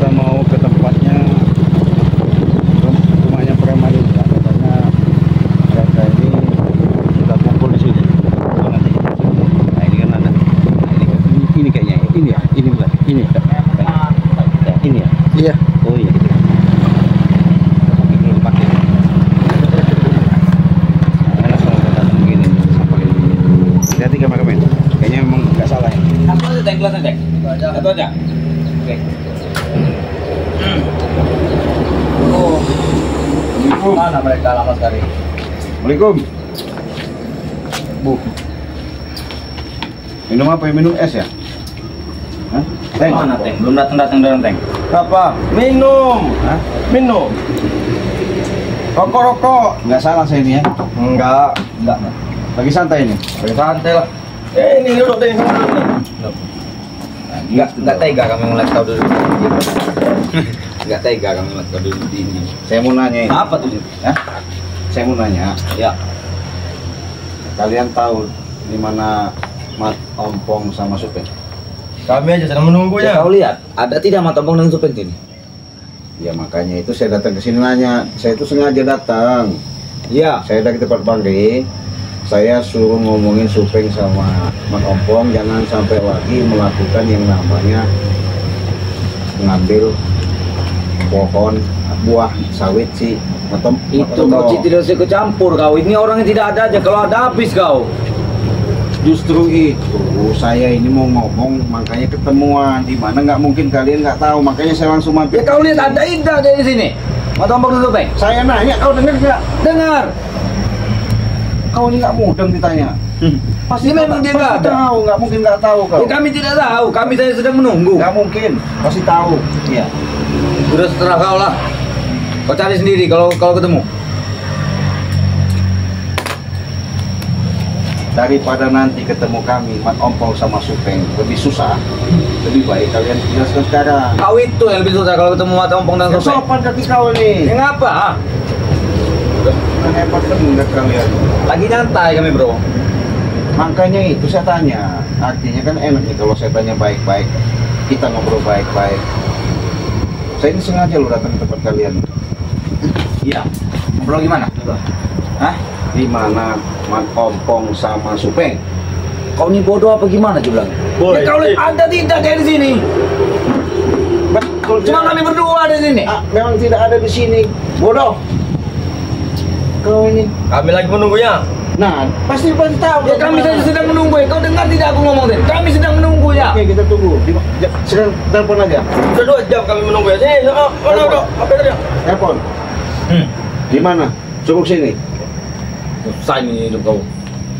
kita mau ke tempatnya, rumahnya Pramadita, karena mereka ini sudah kumpul di sini. Nanti. Nah ini kan ada, ini kayaknya, ini ya, ini bukan, ini ya, ini ya. Iya. Oh iya. Hati kameramen, kayaknya emang nggak salah ya. Satu aja tank, gelasnya tank. Satu aja. Oke. Oh, mana mereka lama sekali? Assalamualaikum. Bu. Minum apa ya? Minum es ya? Hah? Teng? Mana tank? Belum datang tank. Apa? Minum. Hah? Minum. Rokok. Nggak salah saya ini ya? Enggak. Lagi santai ini? Lagi santai lah. Ini duduk di sana. Enggak tega kami ngeliat kau dulu. Enggak tega kami ngeliat kau dulu di ini. Saya mau nanya ini. Apa tuh? Hah? Saya mau nanya. Ya. Kalian tahu di mana Mat Ompong sama Supeng? Kami aja sedang menunggunya. Kau lihat, ada tidak matompong dengan supeng ini? Ya makanya itu saya datang ke sini nanya. Saya itu sengaja datang. Iya. Saya dari tempat Bangri. Saya suruh ngomongin Supeng sama Mat Ompong jangan sampai lagi melakukan yang namanya mengambil pohon buah sawit si Itu kau tidak usah ikut campur kau. Ini orangnya tidak ada aja. Kalau ada habis kau. Justru itu saya ini mau ngomong makanya ketemuan di mana nggak mungkin kalian nggak tahu makanya saya langsung mampir. Ya kau lihat ada Ida dari sini. Matompong dan supeng. Saya nanya kau dengar nggak? Dengar. Kau ini nggak mudeng ditanya. Pasti memang dia nggak ada. Tahu nggak mungkin nggak tahu kau. Ya, kami tidak tahu. Kami saya sedang menunggu. Nggak mungkin pasti tahu. Iya. Sudah seterah kau lah. Kau cari sendiri kalau ketemu. Daripada nanti ketemu kami Mat Ompong sama Supeng lebih susah, lebih baik kalian jelaskan sekarang. Kau itu yang lebih susah kalau ketemu Matompong dan Ya, supeng. sopan kaki kau nih. Ya ngapa? Hebat bener kalian. Lagi nyantai kami bro. Makanya itu saya tanya. Artinya kan enak nih kalau saya tanya baik-baik. Kita ngobrol baik-baik. Saya ini sengaja lo datang ke tempat kalian. Iya. Ngobrol gimana? Hah? Di mana Mat Ompong sama Supeng? Kau ini bodoh apa gimana sih bilang? Boy, Ya, kau lihat ada tidak kayak di sini? Betul. Cuma kami berdua di sini. Memang tidak ada di sini. Bodoh. Kau ini. Kami lagi menunggunya. Nah, pasti tahu. Ya kami saja sedang menunggu ya. Kau dengar tidak aku ngomong tadi? Kami sedang menunggu ya. Oke, kita tunggu. Sekarang telepon aja. Sudah 2 jam kami menunggu ya. Sini, mana apa tadi? Telepon. Di mana? Cukup sini. Susah ini hidup kau.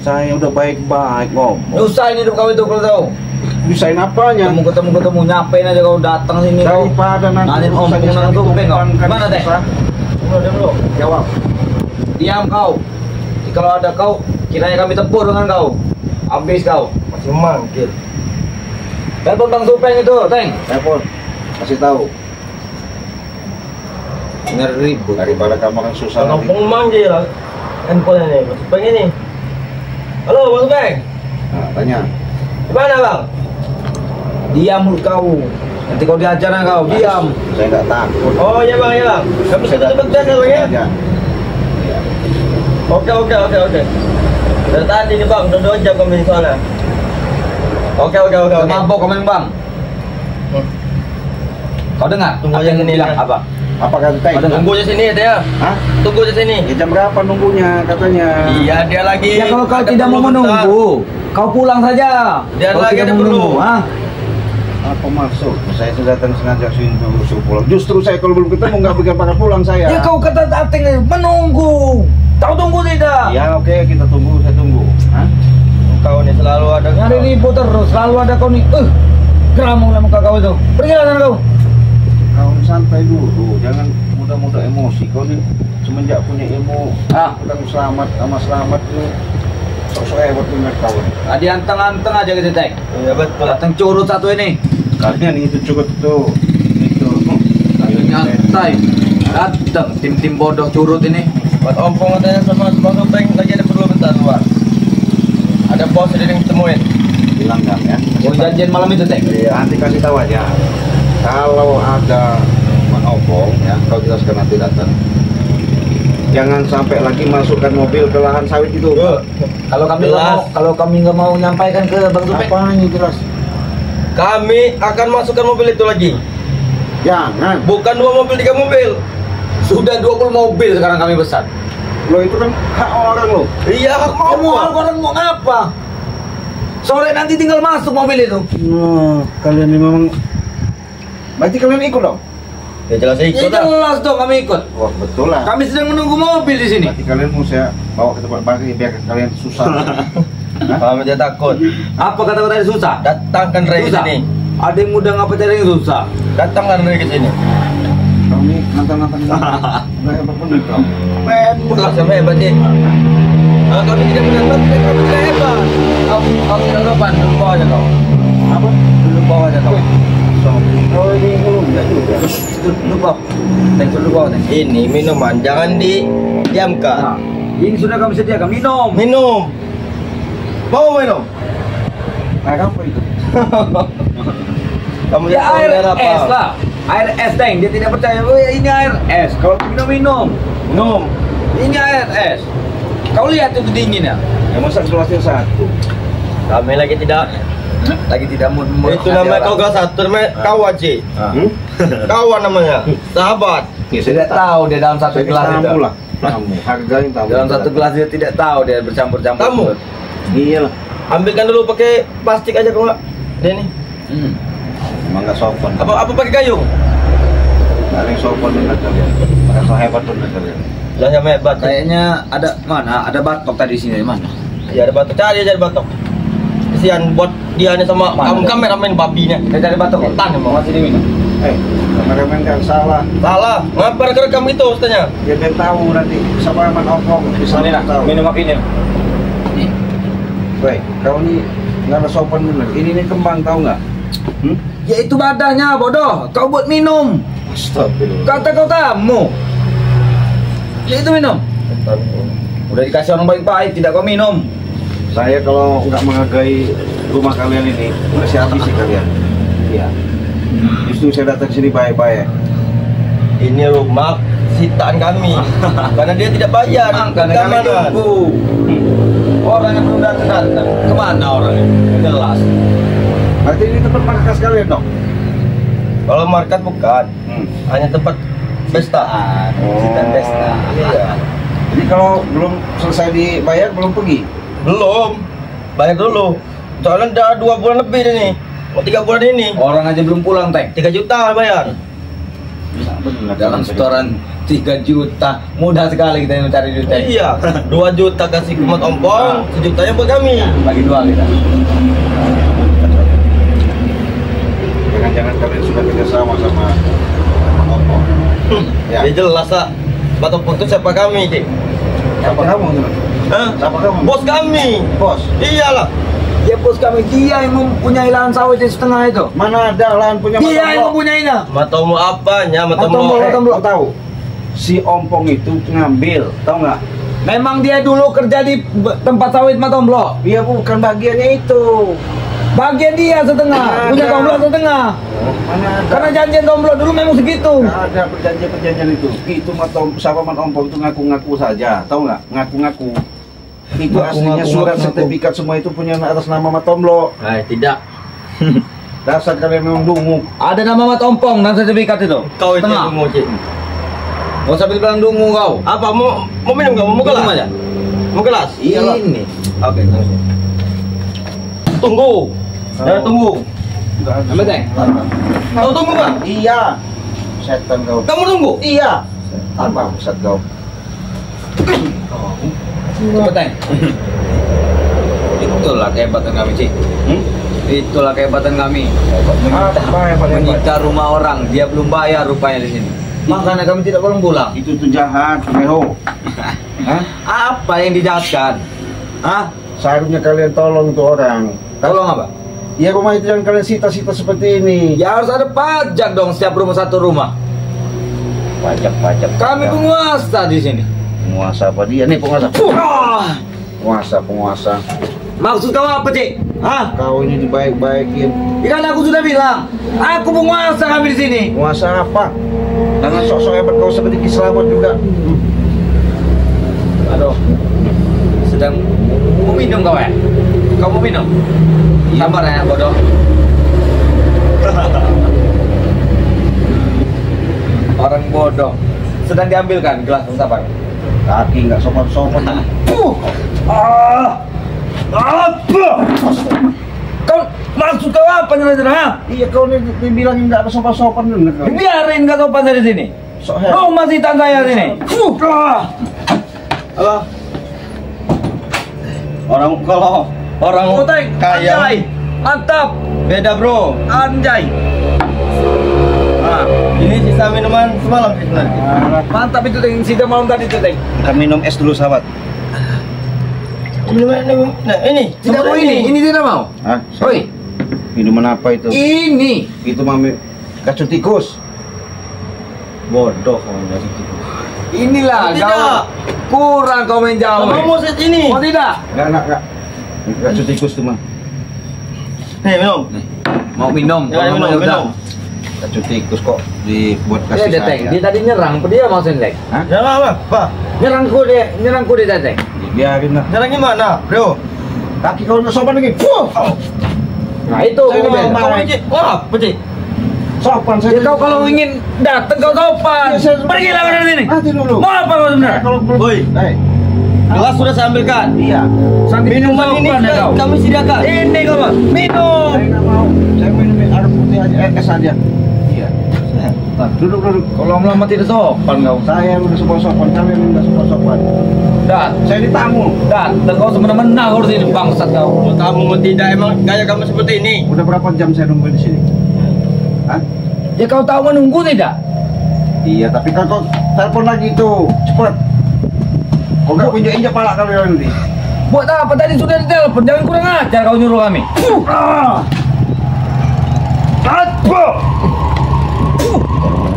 Saya udah baik-baik ngomong. Susah ini hidup kau itu kalau tahu. Bisain apanya? Ketemu nyapain aja kau datang sini kau. Daripada nanti Nanti Ompong dan supeng kau. Mana teh? Dulu. Jawab. Diam kau. Kalau ada kau, kiranya kami tempur dengan kau. Habis kau. Masih manggil. Telepon Bang Supeng itu, Teng. Telepon. Kasih tahu. Ngeribut. Daripada kamu akan susah nanti. Kampung manggil lah. Handphone ini, Mas Supeng ini. Halo, Mas Supeng. Nah, tanya. Gimana bang? Diam mulut kau. Nanti kau diajar kau, diam. Saya nggak takut. Oh iya bang, iya bang. Kamu sudah sebentar ya bang ya? Aja. Oke. Dari tadi nih bang, udah 2 jam kami di sana. Oke. Mabok kau Bang. Kau dengar? Tunggu Apa aja yang sini, bilang? ya. Apa? Apa kata Teng? Ada. Tunggu di sini ya dia. Hah? Tunggu di sini. Ya, jam berapa nunggunya katanya? Iya dia lagi. Ya kalau kau ada tidak mau perlu bentar. menunggu, kau pulang saja. Dia Kalau lagi tidak ada mau perlu. menunggu, ah. Apa maksud? Saya sudah datang sengaja sini dulu suruh pulang. Justru saya kalau belum ketemu nggak bikin pada pulang saya. Ya kau kata datang menunggu. Kau tunggu tidak? Ya oke, kita tunggu. Saya tunggu. Hah? Kau nih selalu ada. Nyari ribut terus, selalu ada kau nih. Geramong lah muka kau itu. Pergilah sana kau. Kau santai dulu, jangan mudah-mudah emosi. Kau nih semenjak punya ilmu, tentang selamat tuh sok-sok hebat bener kau. Tadi anteng-anteng aja gitu, Tek. Iya betul. Datang curut satu ini. Kalian itu cukup tuh, itu. Nyantai. Datang tim-tim bodoh curut ini. Buat ompong katanya sama Bang Supeng lagi ada perlu bentar luar. Ada bos yang ditemuin. Bilang nggak ya? Mau janjian malam itu, Tek. Iya, nanti kasih tahu aja. Kalau ada menopong ya, kau jelaskan nanti datang. Jangan sampai lagi masukkan mobil ke lahan sawit itu. Kalau kami nggak mau, nyampaikan ke Bang Supek. Apanya jelas? Kami akan masukkan mobil itu lagi. Jangan. Bukan 2 mobil, 3 mobil. Sudah 20 mobil sekarang kami pesan. Lo itu kan hak orang lo. Iya, hak Mau orang mau ngapa? Sore nanti tinggal masuk mobil itu. Nah, kalian ini memang. Berarti kalian ikut dong? Ya jelas Ya ikut lah. jelas dong kami ikut. Wah betul lah. Kami sedang menunggu mobil di sini. Berarti kalian mau saya bawa ke tempat parkir biar kalian susah. Kami tidak takut. Apa kata tadi susah? Datangkan Ray ke Susah. sini. Ada yang mudah ngapa cari yang susah? Datangkan Ray ke sini. Kau ini nantang-nantang. Nggak hebat pun kau. Bukan sama hebat dia. Kalau kami tidak menantang, kami tidak hebat. Kau tidak depan, dulu bawah aja kau. Apa? Dulu bawah aja kau. Oh ini belum ya juga. Duduk bawah. Duduk bawah. Ini minuman, jangan didiamkan. Nah, ini sudah kami sediakan minum. Minum. Mau minum? Nah, apa itu? Kamu Ya tahu air apa? es lah. Air es deng. Dia tidak percaya. Oh ya ini air es. Kalau minum. Minum. Ini air es. Kau lihat itu dinginnya. Ya masa gelasnya satu. Kami lagi tidak. mau. Itu namanya kau gelas satu, namanya kawan sih. Hmm? Kawan namanya. Sahabat. Ya, Tidak tahu dia dalam satu saya gelas itu. tamu lah. Tamu. Hargain tamu. Dalam satu gelas dia tidak tahu dia bercampur-campur. Tamu? Iya lah. Ambilkan dulu pakai plastik aja kau nggak? Dia nih. Emang nggak sopan. Apa pakai gayung? Nggak ada yang sopan benar kalian. Merasa hebat benar kalian. Lah yang hebat. Kayaknya ada mana? Ada batok tadi sini mana? Ya ada batok, cari aja ada batok. Kesian buat dia nih sama Mana? kamu kameramen babinya. Kita cari batok. Setan emang. Masih diminum. Kameramen kan salah. Salah. Ngapa rekam itu ustaznya? Ya biar tahu nanti sama aman opong. Bisa tahu. Minum apa ini? Baik, kau ini nggak ada sopan bener. Ini nih kembang tahu nggak? Ya itu badahnya bodoh. Kau buat minum. Astagfirullah. Kata kau tamu. Ya itu minum. Udah dikasih orang baik-baik, tidak kau minum. Saya kalau nggak menghargai rumah kalian ini, udah saya habisi kalian. Iya. Justru saya datang sini baik-baik. Ini rumah sitaan kami. Karena dia tidak bayar. Karena kami Keamanan. tunggu. Orang yang belum datang. Kemana orangnya? Jelas. Berarti ini tempat markas kalian dong? Kalau market bukan, hanya tempat pesta. Sitaan pesta. Iya. Jadi kalau belum selesai dibayar, belum pergi? Belum. Bayar dulu. Soalnya udah 2 bulan lebih nih. Mau 3 bulan ini. Orang aja belum pulang, Teng. 3 juta bayar. Benar. Dalam setoran 3 juta. Mudah sekali kita mencari duit. Teng. Iya. 2 juta kasih kemat ompong, 1 jutanya buat kami. Bagi 2 kita. Jangan-jangan kalian sudah kerjasama sama opong. Ya jelas lah. Batok putus siapa kami, Cik? Siapa kamu? Hah? Siapa kamu? Bos kami. Bos. Iyalah. Ya bos kami, dia yang mempunyai lahan sawit di setengah itu. Mana ada lahan punya Dia yang mempunyainya. Matomo apanya? Matomo. Kau tahu? Si Ompong itu ngambil, tahu nggak? Memang dia dulu kerja di tempat sawit Matomblo. Dia bukan bagiannya itu. Bagian dia setengah, punya Tomblo setengah. Mana ada? Karena janjian Tomblo dulu memang segitu. Nggak ada perjanjian itu. Itu sama Ompong itu ngaku-ngaku saja, tahu nggak? Ngaku-ngaku. Itu aslinya surat sertifikat semua itu punya atas nama Matomblo. Tidak. Dasar kalian memang dungu. Ada nama Matompong dan sertifikat itu. Kau itu Setengah. yang mau, Cik. Gak usah bilang dungu kau. Apa mau minum nggak? Mau gelas? Minum aja. Mau gelas? Iyalah. Ini. Oke. Tunggu. Jangan tunggu. Ambil Teng. Kau tunggu nggak? Iya. Setan kau. Kamu tunggu. Iya. Apa pusat kau? Coba Teng. Itulah kehebatan kami, Cik. Itulah kehebatan kami. Apa yang paling hebat? Menyita rumah orang, dia belum bayar rupanya di sini. Makanya kami tidak pulang. Itu tuh jahat, Meho. Hah? Apa yang dijahatkan? Hah? Seharusnya kalian tolong tuh orang. Tolong apa? Ya rumah itu jangan kalian sita-sita seperti ini. Ya harus ada pajak dong setiap rumah satu rumah. Pajak. Kami penguasa di sini. Penguasa apa dia? Nih penguasa. Ah! Penguasa. Maksud kamu apa, Cik? Hah? Kau ini dibaik-baikin. Ikan aku sudah bilang, aku penguasa kami di sini. Kuasa apa? Dengan sosok hebat kau seperti Ki Slamet juga. Aduh, sedang mau minum kau ya? Kau mau minum? Sabar ya, bodoh. Orang bodoh sedang diambilkan gelas sabar. Kaki nggak sopan-sopan. Apa? Kau maksud kau apa nyala-nyala? Ha? Iya kau ini dibilangin nggak ada sopan-sopan dulu kau. Biarin nggak sopan dari sini. Sok hebat. Kau masih tanda saya sini. Halo. Orang kalau orang Uteng, kaya anjay, mantap, beda bro. anjay, Nah, ini sisa minuman semalam sebenarnya. mantap itu Teng, sida malam tadi tuh Teng. Kita minum es dulu sahabat. Minuman nah ini. Tidak mau ini tidak mau. Hah? Oi, Minuman apa itu? ini. Itu mami kacang tikus. Bodoh kau dari tikus. Inilah Tidak. kau kurang kau main jauh. Kamu mau set ini. Oh tidak? Enggak. Kacang tikus tuh mah. Nih, minum. Mau minum? Ya, Kalau minum, mau udah. minum. Kacang tikus kok dibuat Dia kasih Teng, dia sayang. tadi nyerang, dia mau sendek. Hah? Jangan apa? Nyerangku dia Teng. Biarin lah. Jalan gimana, bro? Kaki kau nggak sopan lagi. Nah itu Saya kau mau beda. marah. Wah, pecik. Sopan Ya saya. kau kalau ingin datang kau sopan. Ya, saya- Pergilah dari sini. Nanti dulu. Mau apa kau sebenarnya? Kalau belum. Woi. Gelas sudah saya ambilkan. Iya. Minuman ini sopan ya sudah kau. kami sediakan. Ini kau Bang. Minum. Saya nggak mau. Saya minum air putih aja, es aja. Iya. Duduk. Kalau lama tidak sopan kau. Saya udah sopan-sopan, kalian udah sopan-sopan. Dan Saya di tamu. kau semena-mena kau di sini bangsat kau. Kamu mau tidak emang gaya kamu seperti ini? Udah berapa jam saya nunggu di sini? Hah? Ya kau tahu menunggu tidak? Iya, tapi kan kau telepon lagi tuh, cepet. Kau nggak injak-injak pala kalian nanti. Buat apa tadi sudah ditelepon? Jangan kurang ajar kau nyuruh kami.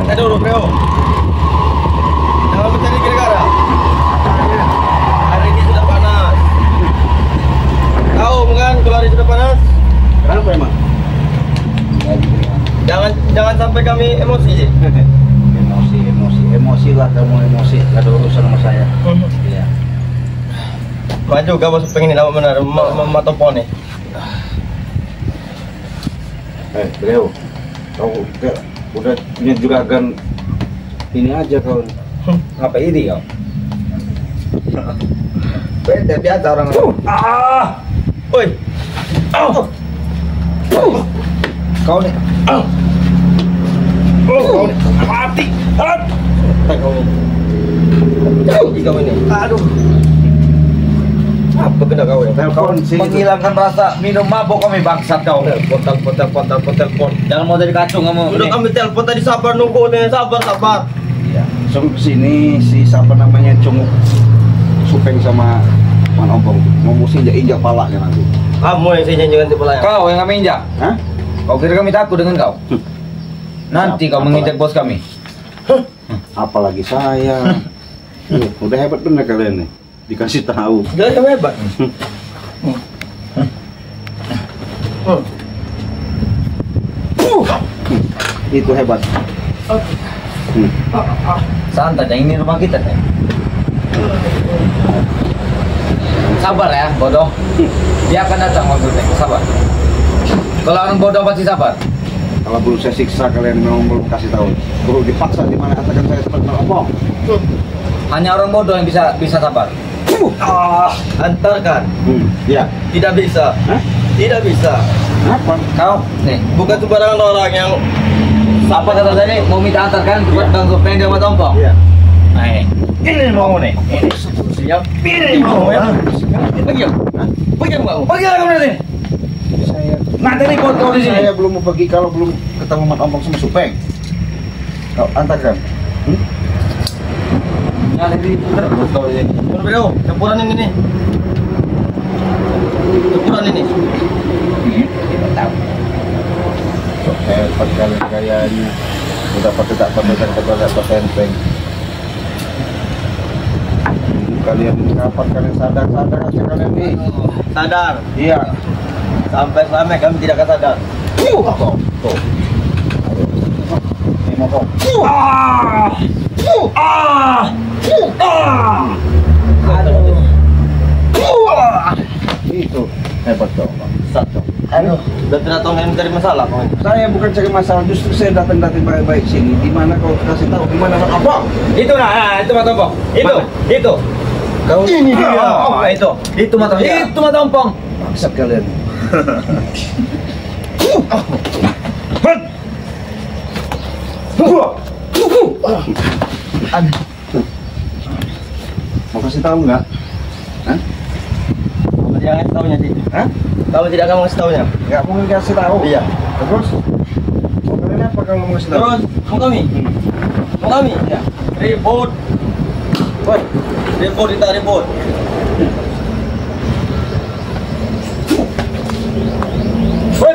Saya dulu, bro. Jangan mencari gara-gara. Hari ini sudah panas. Tahu kan kalau hari sudah panas? Kenapa emang? Jangan sampai kami emosi. Ji. Emosi lah kamu emosi. Gak ada urusan sama saya. Iya. Maju kamu pengen ini benar matopon nih. Beliau, kau udah punya juragan ini aja kau. Apa ini kau? Beda biasa orang. Woi. Kau nih. Kau nih. Mati. Kau nih. Jadi kau ini. Aduh. Apa benda kau ini? Telepon sih. Menghilangkan rasa minum mabuk kami bangsat kau. Telepon. Jangan mau jadi kacung kamu. Udah Nih. kami telepon tadi sabar nunggu nih sabar. Iya. Langsung kesini si siapa namanya Cunguk Supeng sama Man Ompong mau musim injak palanya nanti. Kamu yang saya janjikan tipe layak. Kau yang kami injak. Hah? Kau kira kami takut dengan kau? Nanti kau menginjak bos kami. Apalagi saya. Udah hebat bener kalian nih. Dikasih tahu. Gak kamu hebat. Itu hebat. Santai, yang ini rumah kita kan. Sabar ya, bodoh. Dia akan datang maksudnya, sabar. Kalau orang bodoh pasti sabar. Kalau belum saya siksa kalian memang belum kasih tahu. Perlu dipaksa di mana katakan saya seperti ngomong. Hanya orang bodoh yang bisa sabar. Antarkan. Ya. Tidak bisa. Hah? Tidak bisa. Apa? Kau, nih, Bukan sembarangan orang yang apa kata tadi? Mau minta antarkan buat Bang Supeng dia sama Tompong. Iya. Nah ini mau nih. Ini. Siap. Ini mau ya. Pergi ya. Pergi kamu. Pergi kamu nanti. Saya Nanti report kau di sini. Saya belum mau pergi kalau belum ketemu Mat Ompong sama Supeng. Kau antarkan. Nanti report kau di sini. Bro, campuran ini nih. Campuran ini. Kita tahu. Hebat kalian kayaknya. Udah tak pakai enteng. Kalian kapan kalian sadar aja kalian nih. Sadar. Iya. Sampai selama kami tidak akan sadar. Tuh. Ini mokong. Itu hebat dong, Bang. Satu. Dan tidak tahu yang mencari masalah kau. Saya bukan cari masalah, justru saya datang baik-baik sini. Di mana kau kasih tahu di mana apa? Itu nah, itu mata ompong. Itu. Kau ini dia. Itu mata ompong. Itu mata ompong. Bangsat kalian. Mau kasih tahu nggak? Hah? Kamu tidak akan tahunya sih. Hah? Kamu tidak akan mengasih tahunya. Nggak mau kasih tahu? Iya. Terus? Mau kalian apa kalau mau kasih tahu? Terus, mau kami? Mau kami? Ya. Ribut. Woi, ribut kita ribut. Woi.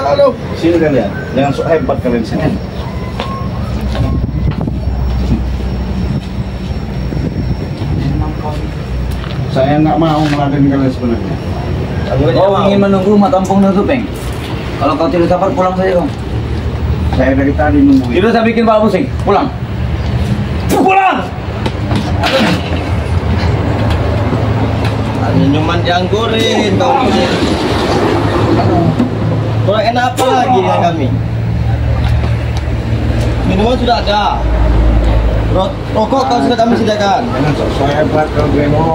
Aduh. Sini kalian. Jangan sok hebat kalian sini. Saya nggak mau meladeni kalian sebenarnya. Kau ingin menunggu mata ompong dan Supeng? Kalau kau tidak sabar, pulang saja kau. Saya dari tadi nungguin. Tidak usah bikin kepala pusing. Pulang. Pulang. Minuman dianggurin kau ini. Kurang enak apa lagi dengan kami? Minuman sudah ada. Rokok kau sudah kami sediakan. Jangan sok hebat kau Beno.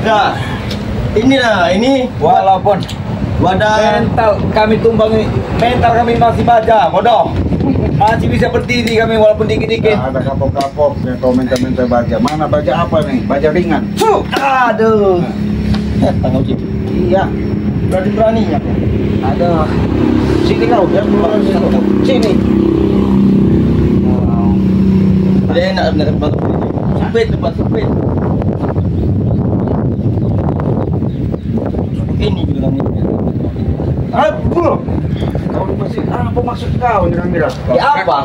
Nah, ini Walaupun wadah mental kami tumbangi, mental kami masih baja, bodoh. Masih bisa berdiri kami walaupun dikit-dikit. Nah, ada kapok-kapok yang kau minta baja. Mana baja apa nih? Baja ringan. Aduh. tanggal situ. Iya. Berani-beraninya. Ada. Sini kau, jangan sini. Dia enak benar tempat sempit. Ini bilangnya. Aduh. Kau masih apa maksud kau nyerang-nyerang? Ya apa?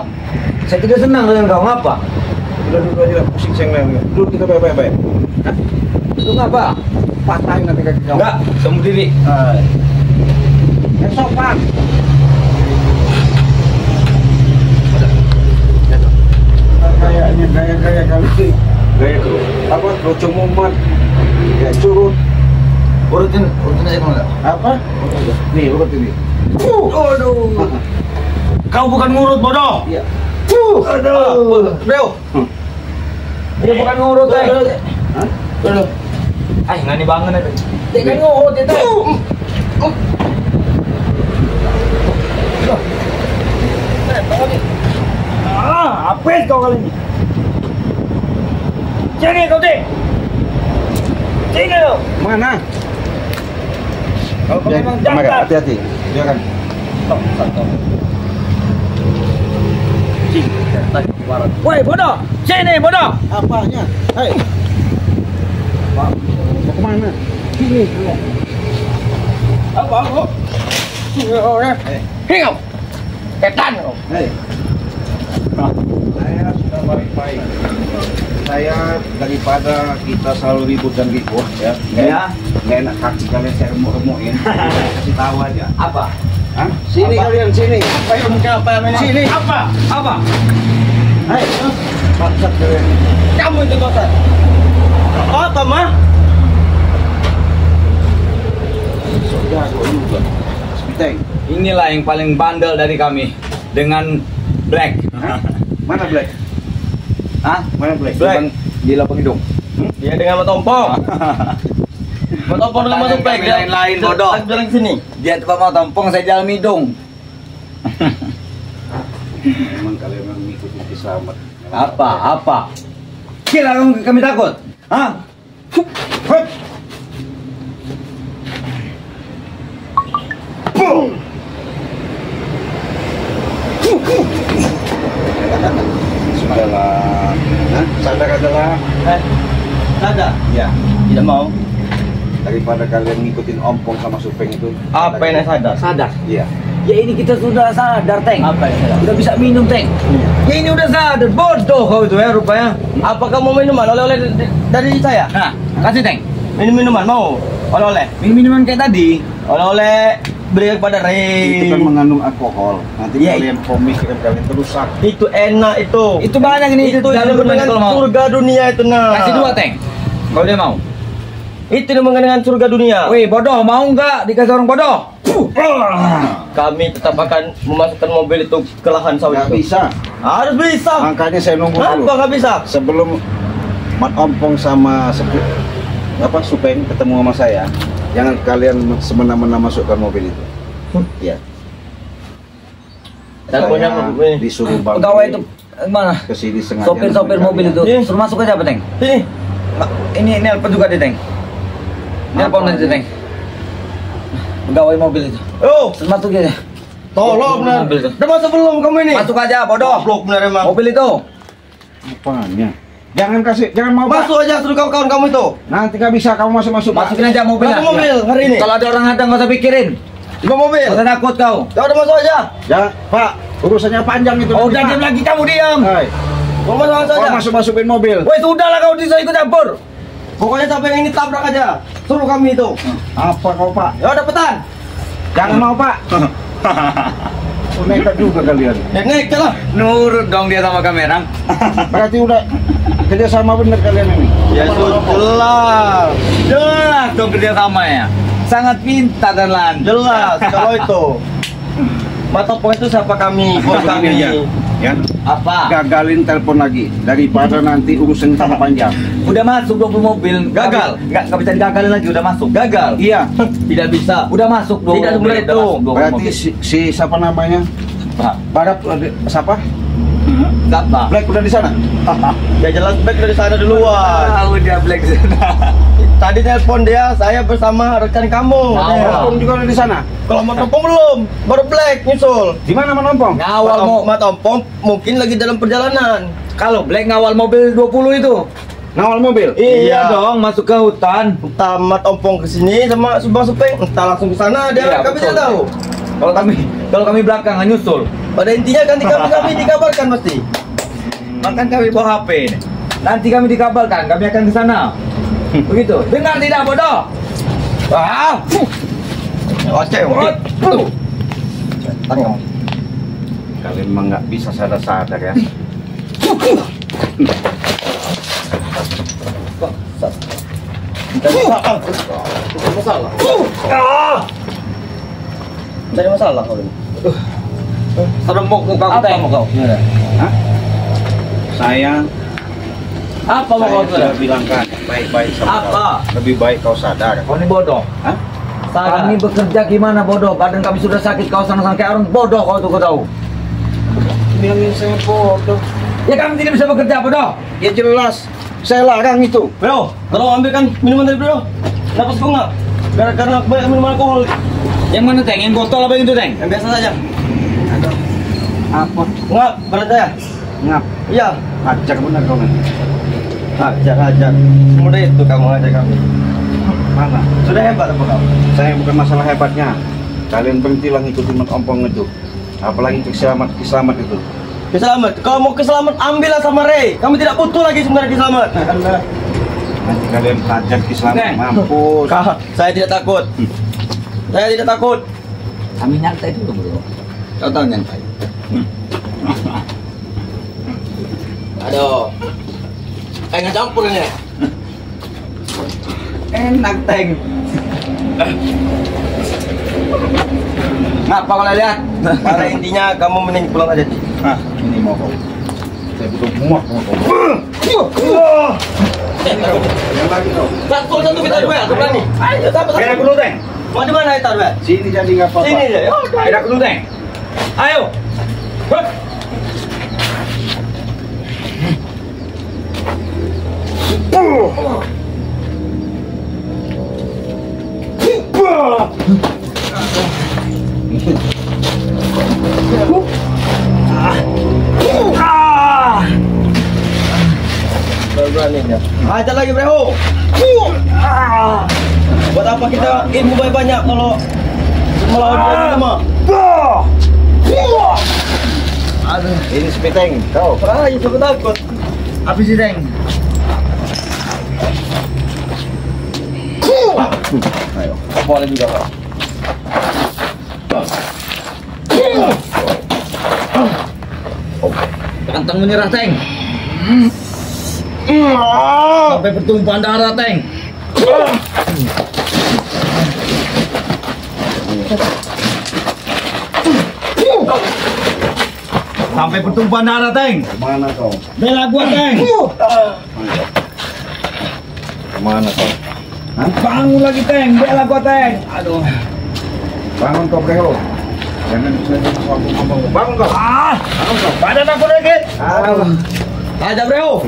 Saya tidak senang dengan kau, ngapa? Udah dulu aja pusing saya ngeliat. Dulu kita baik-baik. Itu ngapa? Patahin nanti kaki kau. Enggak, temu diri. Yang sopan. Kayaknya gaya-gaya kali. Gaya apa? Lucu mumat. Ya curut. Urutin aja kalau enggak. Apa? Nih urut ini. Aduh. Kau bukan ngurut, bodoh. Iya. Aduh. Bro. Dia bukan ngurut, Hah? Aduh. Ay, ngani banget itu. Dia kan ngurut itu. Apa kau kali ini? Sini kau deh. Sini lo. Mana? Kau memang Maka, jantan. hati-hati. Jangan. Woi bodoh, sini bodoh. Apanya? Hei. Mau kemana? Sini. Apa kau? Hingau. Setan kau. Hei. Saya sudah baik-baik. Saya daripada kita selalu ribut dan ribut ya. Ya. Nggak enak kaki kalian saya remuk-remukin. Saya kasih tahu aja. Apa? Hah? Sini Apa? kalian sini. Apa yang mungkin apa yang ini? Sini. Apa? Apa? Hei. Bangsat kalian. Kamu itu kotor. Apa mah? Sudah kok juga. Sepiteng. Inilah yang paling bandel dari kami dengan Black. Hah? Mana Black? Hah? Mana Black? Black. Di lapang hidung. Dia dengan matompong. Matompong dengan Pertanyaan matompong. kami lain-lain, bodoh. Jalan ke sini. Dia tempat mau tampung, saya jalan hidung. Memang kalian mengikuti selamat. Apa? Kira kami takut? Hah? Hei. Boom. Sudahlah. Hah? Sadar adalah Ada? ya Tidak mau. daripada kalian ngikutin ompong sama supeng itu. Apa yang sadar? Sadar. Iya. Ya ini kita sudah sadar, Teng. Apa ya? Udah bisa minum, Teng. Ya ini udah sadar. Bodoh kau itu ya rupanya. Apa kamu minuman oleh-oleh dari saya? Nah, kasih, Teng. Minuman mau? Oleh-oleh. Minuman kayak tadi. Oleh-oleh beri kepada Itu kan Ray. mengandung alkohol. Nanti Iya, kalian komik, kalian terusak. Itu enak itu. Itu banyak ini. Itu dalam yang dengan kalau mau. surga dunia itu nah. Kasih 2, Teng. Kalau dia mau. Itu yang dengan surga dunia. Wih, bodoh, mau nggak dikasih orang bodoh? Kami tetap akan memasukkan mobil itu ke lahan sawit Nggak itu. bisa. Harus bisa. Makanya saya nunggu dulu. Kenapa nggak bisa? Sebelum Mat Ompong sama Supeng ketemu sama saya, jangan kalian semena-mena masukkan mobil itu. Ya. Dan punya Saya disuruh Bang Pegawai itu mana? ke sini sengaja. Sopir-sopir nemuin mobil kalian. itu. Iya. Suruh masuk aja, apa, Teng? Sini. Ini nelpon juga deh, Teng. Nelpon Apa? aja, Teng. Pegawai mobil itu. Oh, Suruh masuk aja. tolong benar. Mobil itu. Udah masuk belum kamu ini? Masuk aja, bodoh. Goblok benar emang. Mobil itu. Apanya? Jangan mau Pak. Masuk aja suruh kawan-kawan kamu itu. Nanti nggak bisa kamu masuk Pak. Masukin aja mobilnya. Masuk mobil hari ini. Kalau ada orang ada nggak usah pikirin. Di mobil. Nggak usah takut kau. Ya udah masuk aja. Ya Pak, urusannya panjang itu. Oh, nanti, udah Pak. diam lagi, kamu diam. Hai, Mau masuk kau aja. masukin mobil. Woi, sudahlah kau bisa ikut campur. Pokoknya sampai yang ini tabrak aja. Suruh kami itu. Apa kau Pak? Ya udah petan. Jangan mau Pak. Oh, nekat juga kalian. Naik lah. Nurut dong dia sama kamera. Berarti udah kerjasama bener kalian ini. Ya sudah jelas. Jelas dong kerja sama ya. Sangat pintar dan lancar. Jelas kalau itu. Matopong itu siapa kami? Bos kami. Begini aja, ya. Apa? Gagalin telepon lagi daripada nanti urusan tambah panjang. Udah masuk 20 mobil. Gagal. Nggak bisa digagalin lagi, udah masuk. Gagal. Iya. Tidak bisa. Udah masuk 20 Tidak mobil. semudah Udah itu. masuk 20 Berarti mobil. si siapa namanya? Apa? Barat siapa? Siapa? Black udah di sana. Ya jelas back dari sana duluan. Ah, udah Black sana. Tadi telepon dia, saya bersama rekan kamu. Manompong juga udah di sana. Kalau Matopong belum, baru Black nyusul. Di mana Manompong? Ngawal mau. Matopong mungkin lagi dalam perjalanan. Kalau Black ngawal mobil 20 itu. Ngawal mobil. Iya dong, masuk ke hutan. Entah Matopong ke sini sama Subang Supeng, entah langsung ke sana dia. Iya, Kami betul. tidak tahu. Kalau kami belakangan nyusul. Pada intinya ganti kami dikabarkan pasti. Makan kami bawa HP ini. Nanti kami dikabarkan, kami akan ke sana. Begitu. Dengar tidak, bodoh? Wah. Oke, Tanggung. Kalian mah nggak bisa sadar-sadar ya. Masalah. Cari masalah kau ini. Seremuk muka kau. Apa mau kau? Hah? Saya Apa mau kau? sudah bilang kan baik-baik sama Apa? kau. Lebih baik kau sadar. Kau ini bodoh. Hah? Kami bekerja gimana bodoh? Badan kami sudah sakit, kau sana-sana kayak orang bodoh kau tuh kau tahu. Bilangin saya bodoh. Ya kami tidak bisa bekerja bodoh. Ya jelas, saya larang itu. Bro, tolong ambilkan minuman dari bro. Kenapa kau nggak? Karena banyak minum alkohol. Yang mana, Teng? Yang botol apa yang itu, Teng? Yang biasa saja. Apa? Nggak, berat saya. Ngap? Iya. Ajak bener kau nih. Hajar. Semudah itu kamu ajar kami. Mana? Sudah hebat apa kamu? Saya bukan masalah hebatnya. Kalian berhentilah ngikutin Ompong itu. Apalagi keselamat itu. Keselamat. Kalau mau keselamat, ambillah sama Ray. Kami tidak butuh lagi sebenarnya keselamat. Nanti kalian hajar keselamat, Oke. mampus. Saya tidak takut. Saya tidak takut. Kami nyantai dulu, bro. Kau tahu nyantai. Aduh. Nggak campur ini. Enak, Teng. Ngapa kalau lihat? Pada intinya kamu mending pulang aja. Nah, ini mau kau. Saya butuh muak mau kau. Yang lagi kau. Satu kita dua, aku berani. Ayo, satu. Kira dulu, Teng. Mau di mana kita dua? Sini jadi nggak apa-apa. Sini deh. Oh, Enak dulu, Teng. Ayo. Hup. berani ya. Hajar lagi, Bro. Buat apa kita ilmu banyak kalau Melawan dia sama. Aduh. Ini sepiteng, kau. Ah, itu takut. Habis sih, Teng. Ayo. Boleh juga, Pak. Pantang menyerah, Teng. Sampai pertumpahan darah, Teng. Sampai pertumpahan darah, Teng. Mana kau? Bela gua, Teng. Mana kau? Bangun lagi, Teng. Bela gua, Teng. Aduh. Bangun kau, Breho. Jangan jadi suatu ngomong. Bangun kau. Bangun kau. Badan aku dikit. Aja, Bro.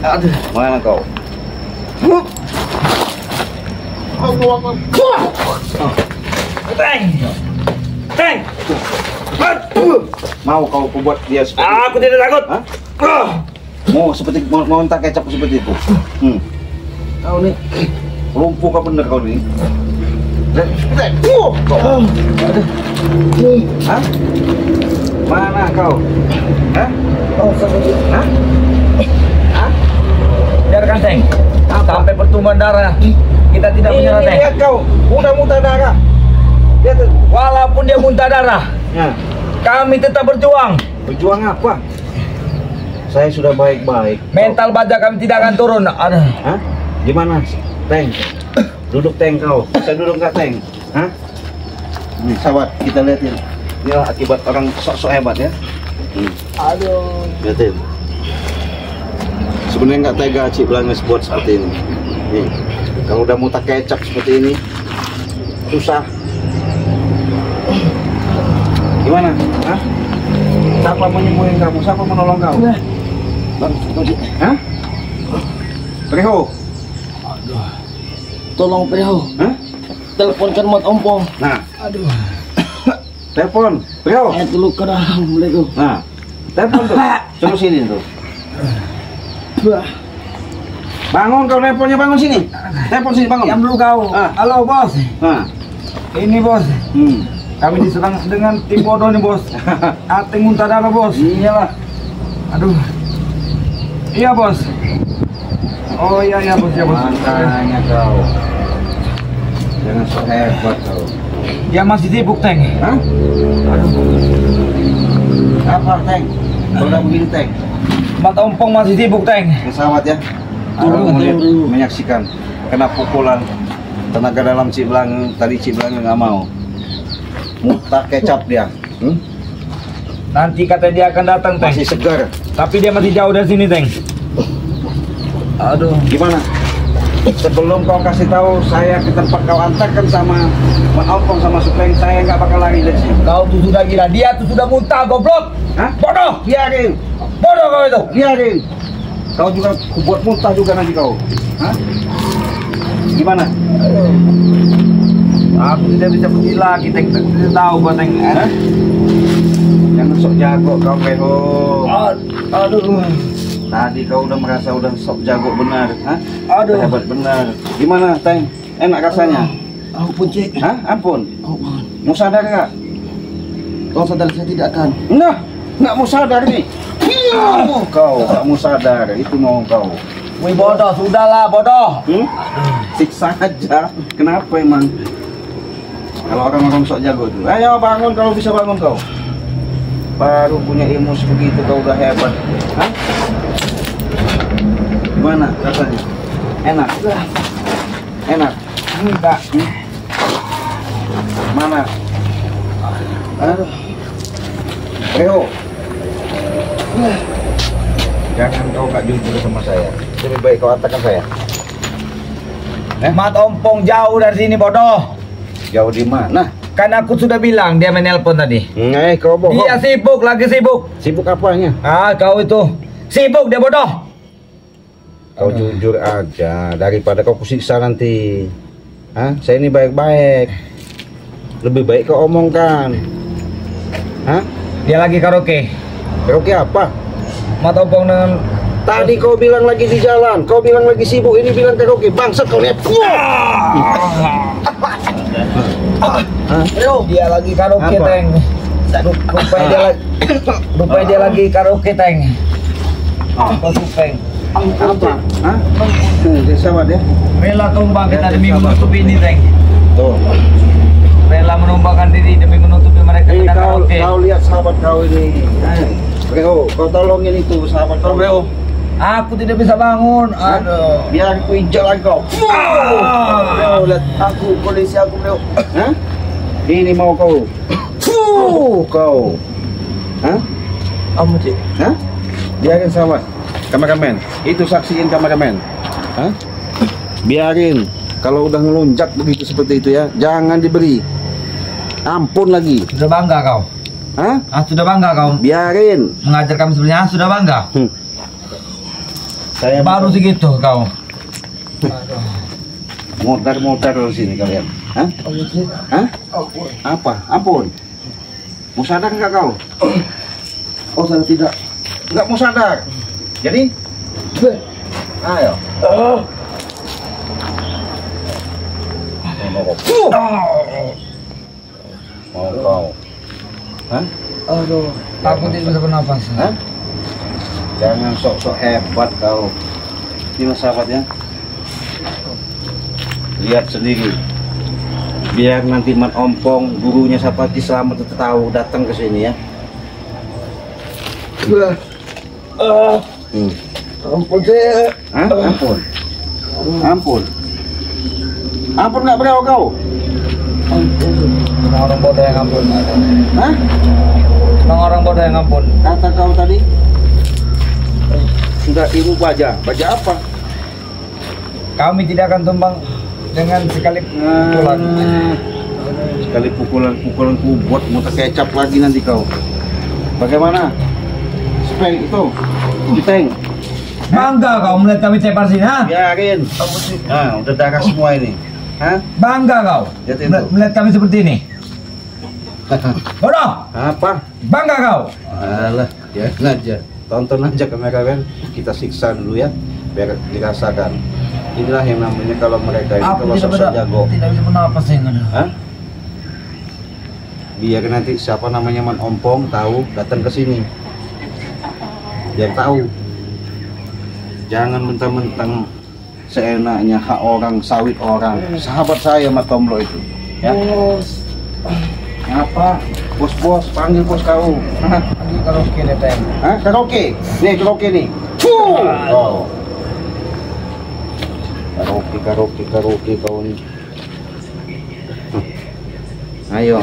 Aduh, mana kau? Teng. Teng. Mau kau buat dia seperti Aku tidak takut. Hah? Mau seperti mau entah kecap seperti itu. Kau nih lumpuh kau bener kau nih. Hah? Mana kau? Hah? Hah? Hah? Biarkan, Teng. Sampai pertumpahan darah. Kita tidak menyerah, Teng. Lihat kau, udah muntah darah. Lihat. Walaupun dia muntah darah, Ya, kami tetap berjuang. berjuang apa? Saya sudah baik-baik. Mental baja kami tidak akan turun. Aduh. Hah? Gimana? Teng. Duduk, Teng, kau. Bisa duduk nggak, Teng? Hah? Nih, sahabat, kita lihatin. Inilah akibat orang sok-sok hebat ya. Aduh. Lihatin. Sebenarnya nggak tega Cik Belanges buat seperti ini. Nih, kalau udah muntah kecap seperti ini, susah. Gimana? Hah? Siapa menyembuhin kamu? Siapa menolong kau? Bang, hah? Preho? Tolong Preho, Hah? teleponkan Mat Ompong. Nah, Aduh. telepon. Preho? Saya dulu ke dalam itu. Nah, telepon tuh. Terus sini tuh. Bangun kau, teleponnya bangun sini. Telepon sini, bangun. Diam dulu kau. Halo, Bos. Nah. Ini, Bos. Kami diserang dengan tim bodoh nih, Bos. Ating muntah darah, Bos. Iyalah. Aduh. Iya, Bos. Oh iya, Bos, ya, Bos. Makanya kau. Jangan sok hebat kau. Dia masih sibuk, Teng. Hah? Aduh. Apa, Teng? Kalau udah begini, Teng. Mat Ompong masih sibuk, Teng. Pesawat ya. Kalau melihat, menyaksikan kena pukulan tenaga dalam Cik Belang, tadi Cik Belang nggak mau. Muntah kecap dia. Nanti katanya dia akan datang, Teng. Masih segar. Tapi dia masih jauh dari sini, Teng. Aduh. Gimana? Sebelum kau kasih tahu saya ke tempat kau antarkan sama Mat Ompong sama Supleng, saya nggak bakal lari dari sini. Kau tuh sudah gila. Dia tuh sudah muntah, goblok. Hah? Bodoh. Biarin, Bodoh kau itu. biarin. Kau juga buat muntah juga nanti kau. Hah? Gimana? Aku tidak bisa pergi lagi, Teng. Tidak tahu, Bos, Teng. Hah? Jangan sok jago kau, Peho. Aduh. Tadi kau udah merasa udah sok jago benar, hah? Aduh. Hebat benar. Gimana, Teng? Enak rasanya? Ampun Cik. Hah? Ampun. Ampun. Mau sadar nggak? Kalau sadar saya tidak akan. Nah, nggak mau sadar nih. Kau nggak mau sadar, itu mau kau. Wih, bodoh. Sudahlah, bodoh. Siksa aja. Kenapa emang? Kalau orang-orang sok jago tuh, ayo bangun kalau bisa bangun kau. Baru punya ilmu sebegitu kau udah hebat. Hah? Gimana rasanya? Enak? Enak? Enggak. Mana? Aduh. Reo. Jangan kau gak jujur sama saya. Lebih baik kau katakan saya. Mat Ompong jauh dari sini, bodoh. Jauh di mana? Kan aku sudah bilang dia menelpon tadi. Kau bohong. Dia sibuk, lagi sibuk. Sibuk apanya? Kau itu sibuk, dia bodoh. Kau jujur aja daripada kau kusiksa nanti. Hah? Saya ini baik-baik. Lebih baik kau omongkan. Hah? Dia lagi karaoke. Karaoke apa? Mat Ompong dengan Tadi kau bilang lagi di jalan, kau bilang lagi sibuk, ini bilang karaoke. Bangsat kau lihat. dia lagi karaoke, Apa? Teng. Rupanya dia lagi karaoke, Teng. Apa tuh, Teng? Apa? Hah? Dia sahabat ya? Rela tumbang kita demi menutupi ini, Teng. Tuh. Rela menumbangkan diri demi menutupi mereka Kau, sedang karaoke. kau lihat sahabat kau ini. Bro, kau tolongin itu sahabat kau, bro. Aku tidak bisa bangun. Aduh. Biar aku injak lagi kau. Bro, lihat aku, kondisi aku, bro. Hah? Ini mau kau. Kau. Hah? Kamu sih. Hah? Biarin sahabat. Kameramen, itu saksiin kameramen. Hah? Biarin. Kalau udah ngelunjak begitu seperti itu ya, jangan diberi. Ampun lagi. Sudah bangga kau. Hah? Sudah bangga kau Biarin. mengajar kami sebenarnya. Sudah bangga. Saya Baru segitu kau. Motor di sini kalian. Hah? Hah? Apa? Ampun. Mau sadar nggak kau? Oh, saya tidak. Nggak mau sadar. Jadi, ayo. Mau kau? Hah? Aduh. Aku tidak bisa bernafas. Hah? Jangan sok-sok hebat kau. Ini sahabatnya. Lihat sendiri. Biar nanti Mat Ompong, gurunya Sapati Slamet itu tahu datang ke sini ya. Ampun saya. Hah? Ampun. Ampun. Ampun nggak berapa kau? Cuma orang bodoh yang ampun. Hah? Cuma orang bodoh yang ampun. Kata kau tadi? Sudah ilmu baca. Baca apa? Kami tidak akan tumbang dengan sekali pukulan. Sekali pukulan ku buat muter kecap lagi nanti kau. Bagaimana? Speng itu, diteng. Bangga kau melihat kami cepar sini, ha? Biarin. Nah, udah darah semua ini. Hah? Bangga kau Lihat itu. melihat kami seperti ini. Bodoh. Apa? Bangga kau. Alah, ya aja. Tonton aja kameramen. Kita siksa dulu ya, biar dirasakan. Inilah yang namanya kalau mereka ini kalau sosok jago. Tidak bisa bernafas yang ada. Hah? Biar nanti siapa namanya Man Ompong tahu datang ke sini. Biar tahu. Jangan mentang-mentang seenaknya hak orang, sawit orang. Sahabat saya Mat Tomlo itu. Ya. Apa? Bos, panggil bos kau. Lagi karaoke deh, Teng. Hah? Karaoke? Nih, karaoke nih. Oh. Karaoke kau nih. Ayo.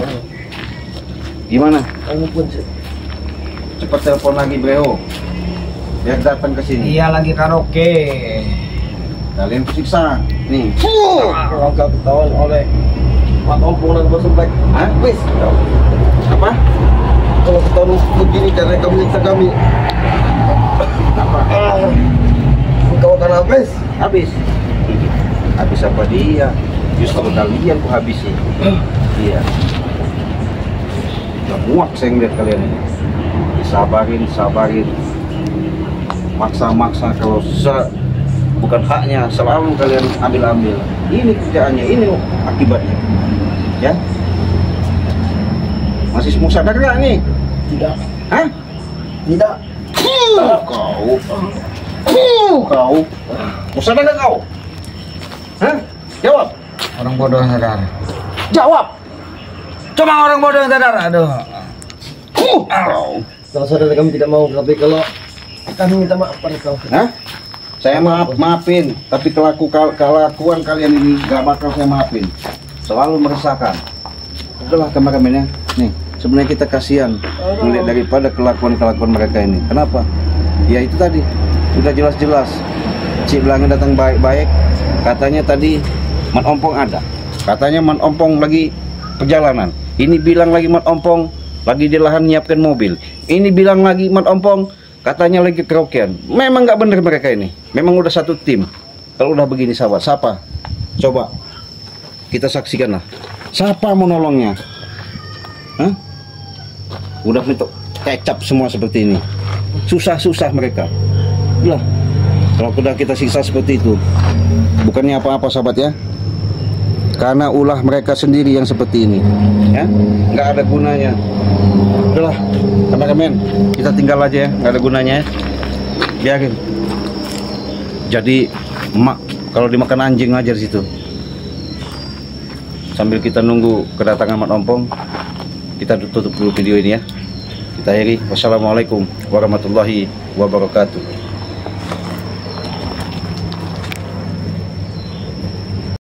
Gimana? Ampun sih. Cepat telepon lagi Breo. Biar datang ke sini. Iya lagi karaoke. Kalian siksa. Nih. Kalau kau ketahuan oleh Mat Ompong dan Bos Empek. Hah? Wis. Apa? Kalau ketahuan begini cara kamu nyiksa kami. Apa? Kau akan habis. Habis. Habis apa dia? Justru kalian ku habisi. Iya. Gak muak saya ngeliat kalian ini. Sabarin. Maksa kalau bukan haknya selalu kalian ambil. Ini kerjaannya, ini akibatnya. Ya. Masih mau sadar gak nih? Tidak. Hah? Tidak. Kau. Mau sadar gak kau? Hah? Jawab. Orang bodoh yang sadar. Jawab. Cuma orang bodoh yang sadar. Aduh. Kau. Kalau saudara kami tidak mau, tapi kalau kami minta maaf pada kau. Hah? Saya maafin, tapi kelakuan kalian ini gak bakal saya maafin. Selalu meresahkan. Udahlah kameramen ya. Nih, sebenarnya kita kasihan melihat daripada kelakuan mereka ini. Kenapa? Ya itu tadi, sudah jelas-jelas. Cik bilangnya datang baik-baik. Katanya tadi Man Ompong ada. Katanya Man Ompong lagi perjalanan. Ini bilang lagi Man Ompong lagi di lahan nyiapkan mobil. Ini bilang lagi Man Ompong katanya lagi karaokean. Memang nggak bener mereka ini. Memang udah satu tim. Kalau udah begini sahabat, siapa? Coba kita saksikan lah. Siapa mau nolongnya? Hah? Udah minta kecap semua seperti ini. Susah-susah mereka. Lah, kalau sudah kita siksa seperti itu, bukannya apa-apa sahabat ya. Karena ulah mereka sendiri yang seperti ini, ya, nggak ada gunanya. Udahlah, kameramen, kita tinggal aja ya, nggak ada gunanya ya. Biarin. Jadi emak kalau dimakan anjing aja di situ. Sambil kita nunggu kedatangan Mak Ompong, kita tutup dulu video ini ya. Kita akhiri. Wassalamualaikum warahmatullahi wabarakatuh.